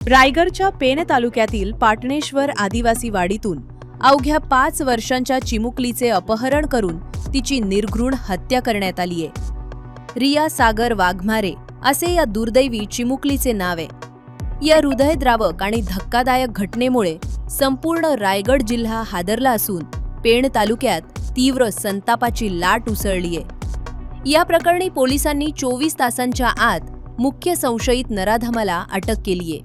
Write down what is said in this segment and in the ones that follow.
रायगडच्या पेण तालुक्यातील पाटणेश्वर आदिवासी वाडीतून अवघ्या 5 वर्षांच्या चिमुकलीचे अपहरण करून तिची निर्घृण हत्या करण्यात आलीये। रिया सागर वाघमारे असे या दुर्दैवी चिमुकलीचे नाव आहे। या हृदयद्रावक आणि धक्कादायक घटनेमुळे संपूर्ण रायगड जिल्हा हादरला असून पेण तालुक्यात तीव्र संतापाची लाट उसळलीये। या प्रकरणी पोलिसांनी 24 तासांच्या आत मुख्य संशयित नराधमाला अटक केलीये।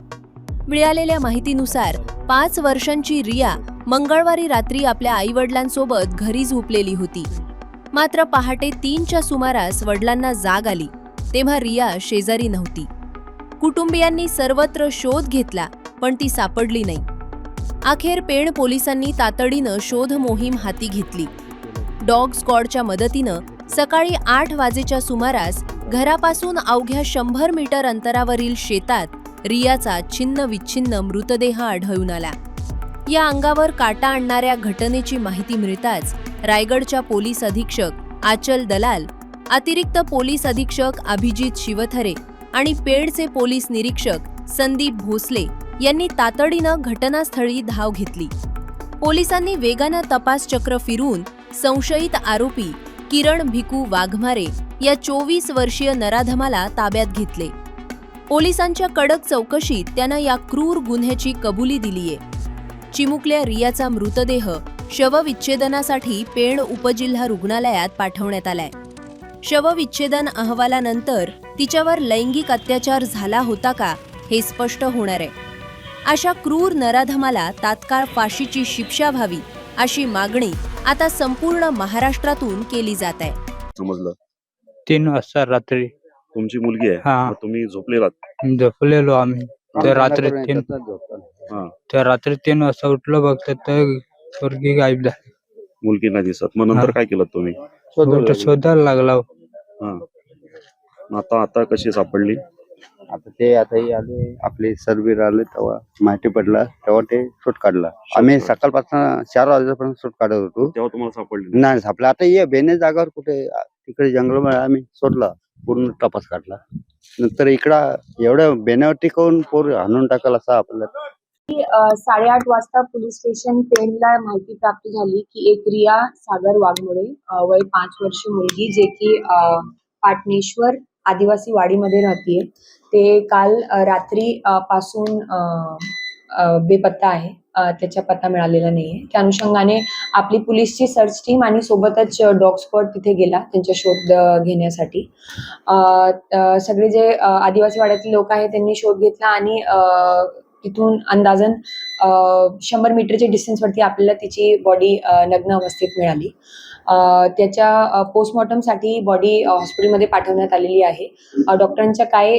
मिळालेल्या माहितीनुसार 5 वर्षांची रिया मंगळवारी रात्री आपल्या आईवडिलांसोबत घरी झोपलेली होती। मात्र पहाटे 3च्या सुमारास वडिलांना जाग आली तेव्हा रिया शेजारी नव्हती। कुटुंबियांनी सर्वत्र शोध घेतला पण ती सापडली नाही। अखेर पेण पोलिसांनी तातडीनं शोध मोहीम हाती घेतली। डॉग स्क्वॉडच्या मदतीनं सकाळी 8 वाजेच्या सुमारास घरापासून अवघ्या 100 मीटर अंतरावरील शेतात रियाचा छिन्न-विच्छिन्न मृतदेह आढळून आला। या अंगावर काटा आणणाऱ्या घटनेची माहिती मिळताच रायगडच्या पोलीस अधीक्षक आचल दलाल, अतिरिक्त पोलीस अधीक्षक अभिजित शिवथरे आणि पेणचे पोलीस निरीक्षक संदीप भोसले यांनी तातडीनं घटनास्थळी धाव घेतली। पोलिसांनी वेगानं तपास चक्र फिरवून संशयित आरोपी किरण भिकू वाघमारे या 24 वर्षीय नराधमाला ताब्यात घेतले। पोलिसांच्या कडक चौकशीत त्यानं या क्रूर गुन्ह्याची कबुली दिलीये। चिमुकल्या रियाचा मृतदेह शवविच्छेदनासाठी पेण उपजिल्हा रुग्णालयात पाठवण्यात आलाय। शवविच्छेदन अहवालानंतर तिच्यावर लैंगिक अत्याचार झाला होता का हे स्पष्ट होणार आहे। अशा क्रूर नराधमाला तात्काळ फाशीची शिक्षा व्हावी अशी मागणी आता संपूर्ण महाराष्ट्रातून केली जात आहे। समजलं 3 वाजता रात्री तुमची मुलगी आहे, हा. मग तुम्ही झोपलेलात? झोपलेलो आम्ही तर रात्री 3 वाजता उठलो बघतो तर पोरगी गायब झाली। मुलगी नाही दिसत, मग नंतर काय केलं तुम्ही? शोधायला लागला। हा, मग आता कशी सापडली? आता आले आपले सर्व्हिर आले तेव्हा माहिती पडला, तेव्हा ते शोध काढला। आम्ही सकाळपासून 4 वाजेपर्यंत शोध काढत होतो, तेव्हा तुम्हाला सापडली नाही सापडला। आता ये बेने जागावर कुठे तिकडे जंगलामध्ये आम्ही शोधला, पूर्ण तपास काढला। नंतर इकडं एवढ्या बेण्यावरती कोण पोर हाणून टाकल असा आपल्याला 8:30 वाजता पोलीस स्टेशन पेणला माहिती प्राप्त झाली की एक रिया सागर वाघमोडे वय 5 वर्षीय मुलगी जे की पाटणेश्वर आदिवासी वाडीमध्ये राहतीये, ते काल रात्री पासून बेपत्ता आहे। त्याचा पत्ता मिळालेला नाहीये। त्या अनुषंगाने आपली पोलीसची सर्च टीम आणि सोबतच डॉग स्क्वॉड तिथे गेला त्यांचा शोध घेण्यासाठी। सगळे जे आदिवासी वाड्यातले लोक आहेत त्यांनी शोध घेतला आणि तिथून अंदाजन 100 मीटरच्या डिस्टन्सवरती आपल्याला तिची बॉडी नग्न अवस्थेत मिळाली। त्याच्या पोस्टमॉर्टमसाठी बॉडी हॉस्पिटलमध्ये पाठवण्यात आलेली आहे। डॉक्टरांच्या काय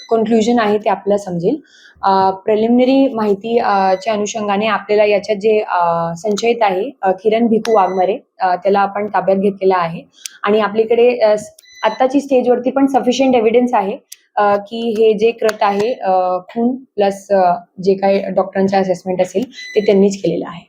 कन्क्लुजन आहे ते आपल्याला समजेल। प्रिलिमिनरी माहितीच्या अनुषंगाने आपल्याला याच्यात जे संशयित आहे किरण भिकू वाघमारे त्याला आपण ताब्यात घेतलेला आहे आणि आपल्याकडे आत्ताची स्टेजवरती पण सफिशियंट एव्हिडन्स आहे की हे जे कृत्य आहे खून प्लस जे काही डॉक्टरांचा असेसमेंट असेल ते त्यांनीच केलेलं आहे।